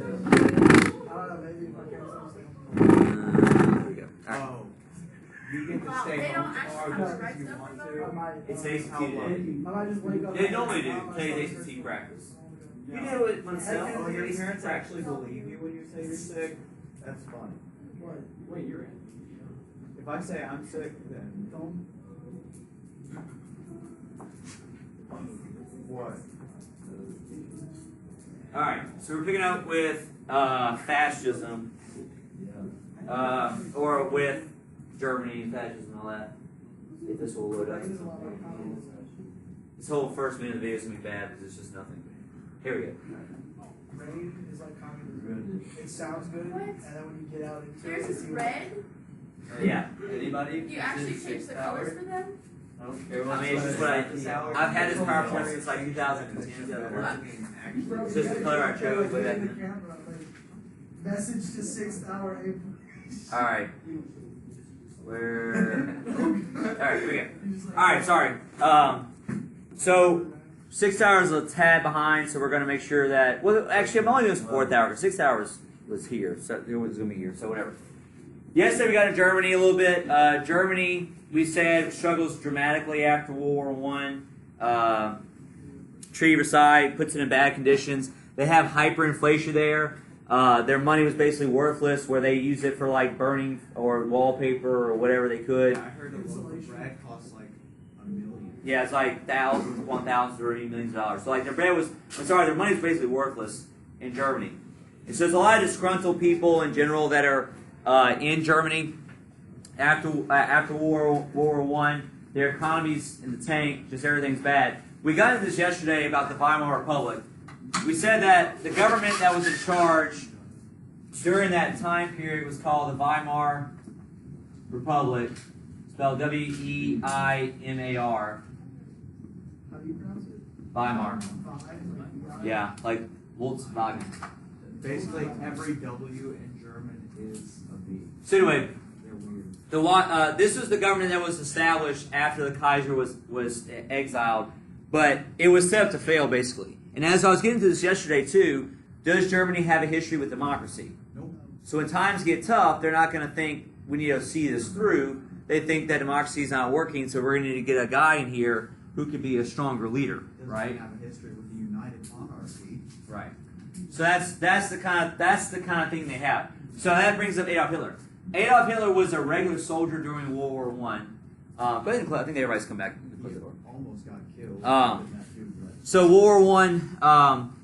maybe if I can't There we go. All right. Oh. You get to stay They don't home actually tomorrow have just rights because you over want them? to. It's ACT How today. lucky. I might just wake up. They normally do. Today's ACT practice. You do it myself. Oh, your parents actually believe you when you say you're sick? That's funny. Wait, you're in. If I say I'm sick, then Don't. what? All right, so we're picking up with fascism, or with Germany, fascism, and all that. If this will load up. This whole first minute of the video is gonna be bad because it's just nothing. Here we go. Rain is like communism. It sounds good, What? and then when you get out into Yours it, is red? Yeah. Anybody? You actually changed the colors for them? I mean, it's just what I've had this PowerPoint since like 2010. It's just the color I chose way back then. Message to 6th hour APUSH. All right. Where? All right, here we go. All right, sorry. So 6 hours a tad behind, so we're going to make sure that. Well, actually, I'm only doing 4th hour. 6 hours was here, so it was going to be here. So whatever. Yesterday we got to Germany a little bit. Germany, we said, struggles dramatically after World War I. Treaty of Versailles puts it in bad conditions. They have hyperinflation there. Their money was basically worthless, where they use it for like burning or wallpaper or whatever they could. I heard a loaf of bread costs like $1 million. Yeah, it's like thousands, 1,000 or even millions of dollars. So like their bread was, their money was basically worthless in Germany. And so there's a lot of disgruntled people in general that are in Germany after World War I. Their economy's in the tank, just everything's bad. We got into this yesterday about the Weimar Republic. We said that the government that was in charge during that time period was called the Weimar Republic, spelled W-E-I-M-A-R. How do you pronounce it? Weimar. Yeah, like Volkswagen. Basically, every W in German is a V. So anyway, They're weird. this was the government that was established after the Kaiser was exiled, but it was set up to fail basically. And as I was getting to this yesterday too, does Germany have a history with democracy? Nope. So when times get tough, they're not going to think we need to see this through. They think that democracy is not working, so we're going to need to get a guy in here who could be a stronger leader, Doesn't right? have a history with the United Monarchy. Right. So that's the kind of thing they have. So that brings up Adolf Hitler. Adolf Hitler was a regular soldier during World War One. Go ahead and close. I think everybody's come back. He almost got killed. So World War One,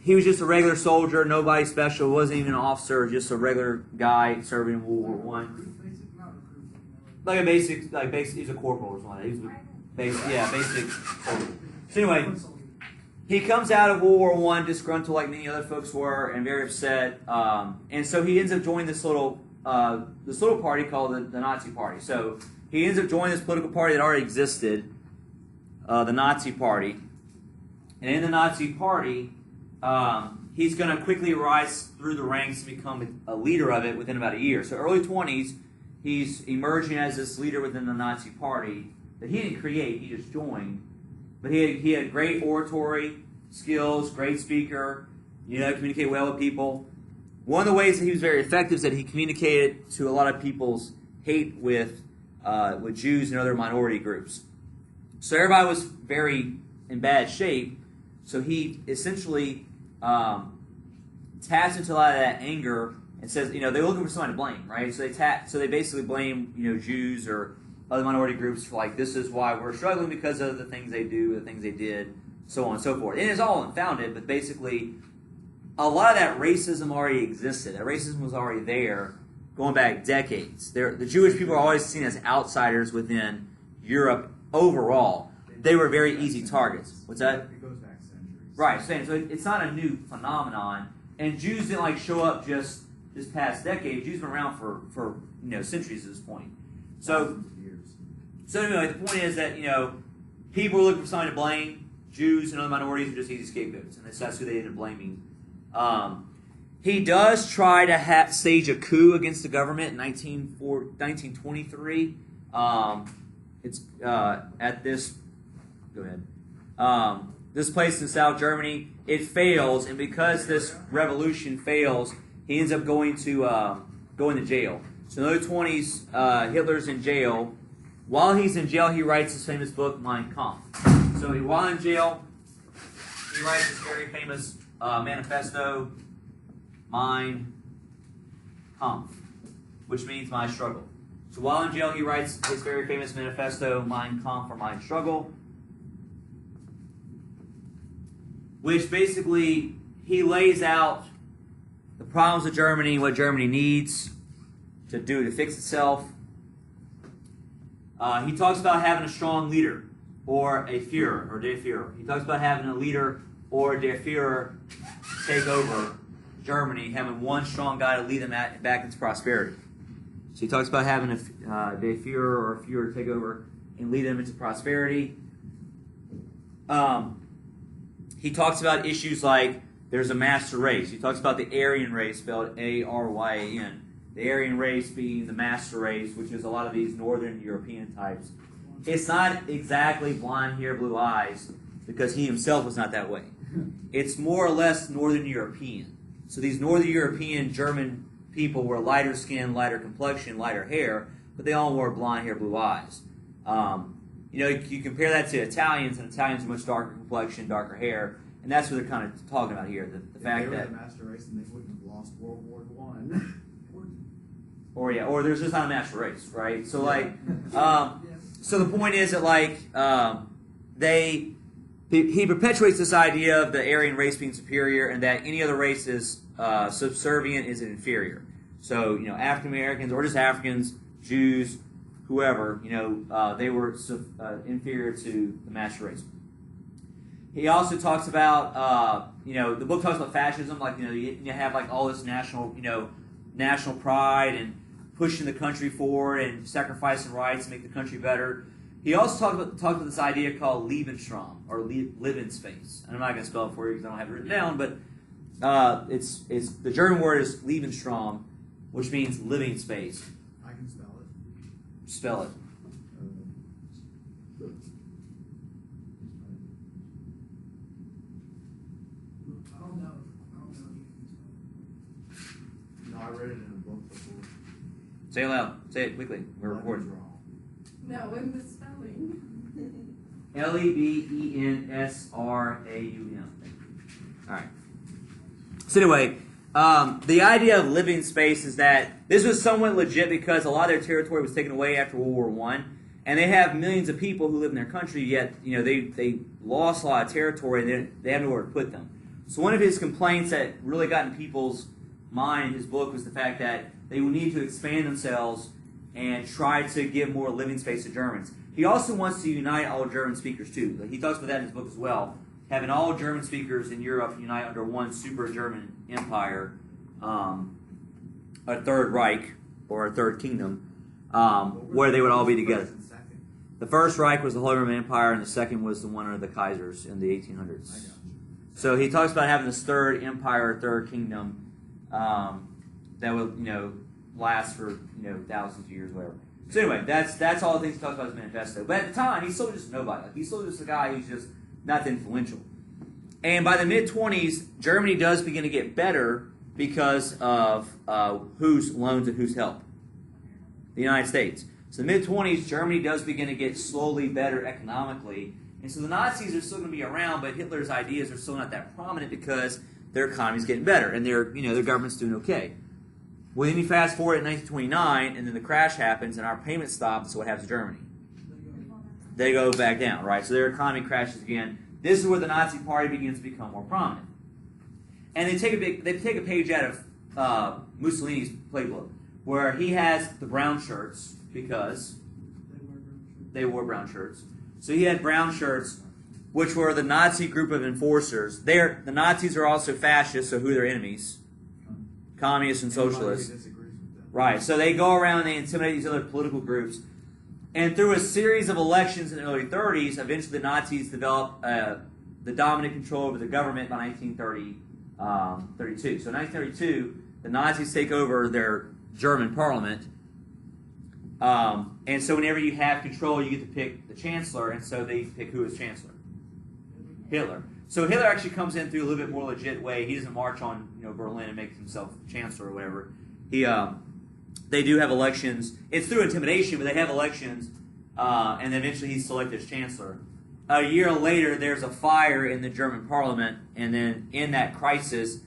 he was just a regular soldier, nobody special, wasn't even an officer, just a regular guy serving in World War One. Like a basic, he's a corporal or something. He's basic soldier. So anyway, he comes out of World War One disgruntled like many other folks were and very upset, and so he ends up joining this little party called the Nazi Party. So he ends up joining this political party that already existed, the Nazi Party. And in the Nazi Party, he's going to quickly rise through the ranks and become a leader of it within about a year. So early 20s, he's emerging as this leader within the Nazi Party that he didn't create, he just joined. But he had great oratory skills, great speaker, communicate well with people. One of the ways that he was very effective is that he communicated to a lot of people's hate with Jews and other minority groups. So everybody was very in bad shape. So he essentially taps into a lot of that anger and says, they're looking for somebody to blame, right? So they basically blame, Jews or other minority groups for like, this is why we're struggling because of the things they do, the things they did, so on and so forth. And it's all unfounded, but basically a lot of that racism already existed. That racism was already there going back decades. The Jewish people are always seen as outsiders within Europe overall. They were very easy targets. What's that? It goes back centuries. Right. So it's not a new phenomenon. And Jews didn't show up just this past decade. Jews have been around for centuries at this point. So anyway, the point is that people are looking for somebody to blame. Jews and other minorities are just easy scapegoats, and that's who they end up blaming. He does try to stage a coup against the government in 1923. It's at this. Go ahead. This place in South Germany, it fails, and because this revolution fails, he ends up going to jail. So in the early 20s, Hitler's in jail. While he's in jail, he writes his famous book, Mein Kampf. So while in jail, he writes this very famous manifesto, Mein Kampf, which means my struggle. So while in jail, he writes his very famous manifesto, Mein Kampf, or Mein Struggle, which basically he lays out the problems of Germany, what Germany needs to do to fix itself. He talks about having a strong leader, or a Führer, or Der Führer. He talks about having a leader, or Der Führer, take over Germany, having one strong guy to lead them back into prosperity. So he talks about having a Der Führer, or a Führer, take over and lead them into prosperity. He talks about issues like there's a master race. He talks about the Aryan race, spelled Aryan. The Aryan race being the master race, which is a lot of these northern European types. It's not exactly blonde hair, blue eyes, because he himself was not that way. It's more or less northern European. So these northern European German people were lighter skin, lighter complexion, lighter hair, but they all wore blonde hair, blue eyes. You compare that to Italians, and Italians are much darker complexion, darker hair, and that's what they're kind of talking about here. The fact that the master race, and they wouldn't have lost World War I. or there's just not a master race, right? So so the point is that he perpetuates this idea of the Aryan race being superior, and that any other race is subservient, is inferior. So African Americans or just Africans, Jews, whoever, they were inferior to the master race. He also talks about, the book talks about fascism, like you have like all this national pride and pushing the country forward and sacrificing rights to make the country better. He also talked about this idea called Lebensraum, or live in space. And I'm not going to spell it for you because I don't have it written down, but it's the German word is Lebensraum, which means living space. I can spell it. Spell it. No, I read it in a book before. Say it loud. Say it quickly. We're recording. No, in the spelling. Lebensraum. All right. So anyway, the idea of living space is that this was somewhat legit because a lot of their territory was taken away after World War I, and they have millions of people who live in their country. Yet they lost a lot of territory, and they have nowhere to put them. So one of his complaints that really got in people's mind in his book was the fact that they would need to expand themselves and try to give more living space to Germans. He also wants to unite all German speakers too. He talks about that in his book as well. Having all German speakers in Europe unite under one super German empire, a third Reich, or a third kingdom, where they would all be together. The first Reich was the Holy Roman Empire, and the second was the one under the Kaisers in the 1800s. So he talks about having this third empire, or third kingdom, that would last for thousands of years, whatever. So anyway, that's all the things he talks about in his manifesto. But at the time, he's still just nobody. Like, he's still just a guy who's just not influential. And by the mid-20s, Germany does begin to get better because of whose loans and whose help? The United States. So the mid-20s, Germany does begin to get slowly better economically. And so the Nazis are still going to be around, but Hitler's ideas are still not that prominent because their economy's getting better and their government's doing okay. Well, then you fast forward at 1929, and then the crash happens, and our payments stop, so what happens to Germany? They go back down, right? So their economy crashes again. This is where the Nazi Party begins to become more prominent. And they take a page out of Mussolini's playbook, where he has the brown shirts, because they wore brown shirts. So he had brown shirts, which were the Nazi group of enforcers. The Nazis are also fascists, so who are their enemies? Communists and socialists. Right, so they go around and they intimidate these other political groups. And through a series of elections in the early 30s, eventually the Nazis develop the dominant control over the government by 1932. So in 1932, the Nazis take over their German parliament. And so whenever you have control, you get to pick the chancellor, and so they pick who is chancellor? Hitler. So Hitler actually comes in through a little bit more legit way. He doesn't march on Berlin and make himself chancellor or whatever. They do have elections. It's through intimidation, but they have elections, and then eventually he's selected as chancellor. A year later, there's a fire in the German parliament, and then in that crisis,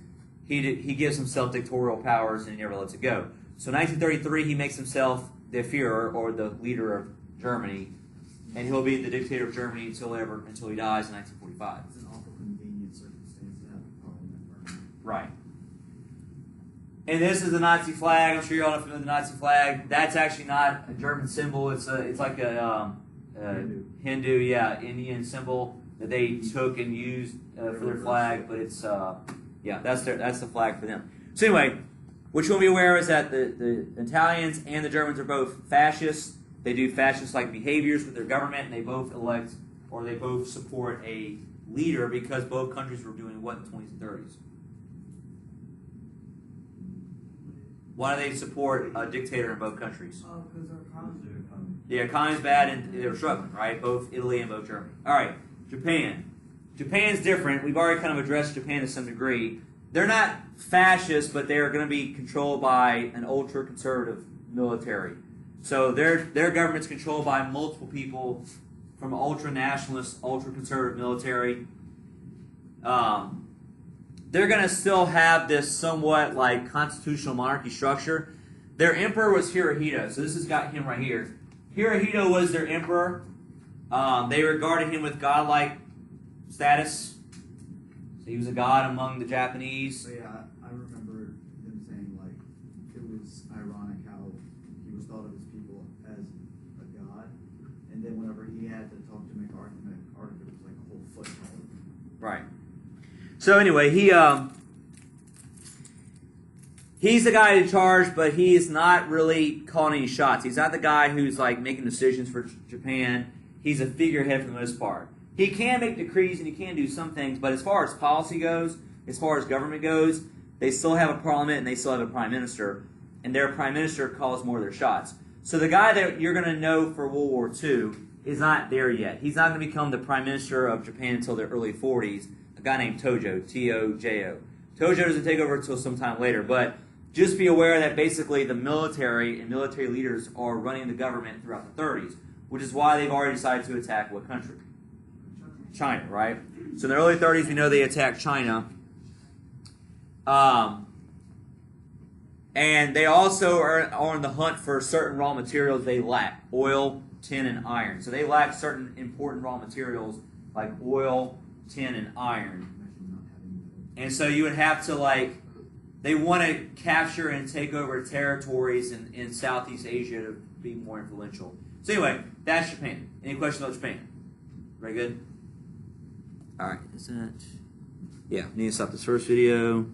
he gives himself dictatorial powers and he never lets it go. So in 1933, he makes himself the Führer, or the leader of Germany, and he'll be the dictator of Germany until he dies in 1945. It's an awful convenient circumstance to have a parliament burning. Right. And this is the Nazi flag. I'm sure you all know the Nazi flag. That's actually not a German symbol. It's like a Hindu, Indian symbol that they took and used for their flag. But it's that's the flag for them. So anyway, what you want to be aware of is that the Italians and the Germans are both fascists. They do fascist-like behaviors with their government, and they both elect or they both support a leader because both countries were doing what in the 20s and 30s. Why do they support a dictator in both countries? Oh, because our economy. The economy's bad and they were struggling, right? Both Italy and both Germany. All right, Japan. Japan's different. We've already kind of addressed Japan to some degree. They're not fascist, but they're going to be controlled by an ultra-conservative military. So their government's controlled by multiple people from ultra-nationalist, ultra-conservative military. They're going to still have this somewhat like constitutional monarchy structure. Their emperor was Hirohito, so this has got him right here. Hirohito was their emperor. They regarded him with godlike status. So he was a god among the Japanese. So yeah, I remember them saying like it was ironic how he was thought of his people as a god, and then whenever he had to talk to MacArthur was like a whole foot taller. Right. So anyway, he's the guy in charge, but he is not really calling any shots. He's not the guy who's like making decisions for Japan. He's a figurehead for the most part. He can make decrees and he can do some things, but as far as policy goes, as far as government goes, they still have a parliament and they still have a prime minister, and their prime minister calls more of their shots. So the guy that you're going to know for World War II is not there yet. He's not going to become the prime minister of Japan until the early 40s. A guy named Tojo, T-O-J-O. Tojo doesn't take over until sometime later, but just be aware that basically the military and military leaders are running the government throughout the 30s, which is why they've already decided to attack what country? China, right? So in the early 30s, we know they attacked China. And they also are on the hunt for certain raw materials they lack. Oil, tin, and iron. So they lack certain important raw materials like oil, tin, and iron. And so you would have to they want to capture and take over territories in Southeast Asia to be more influential. So anyway, that's Japan. Any questions about Japan? Very good? All right, is that... Yeah, need to stop this first video.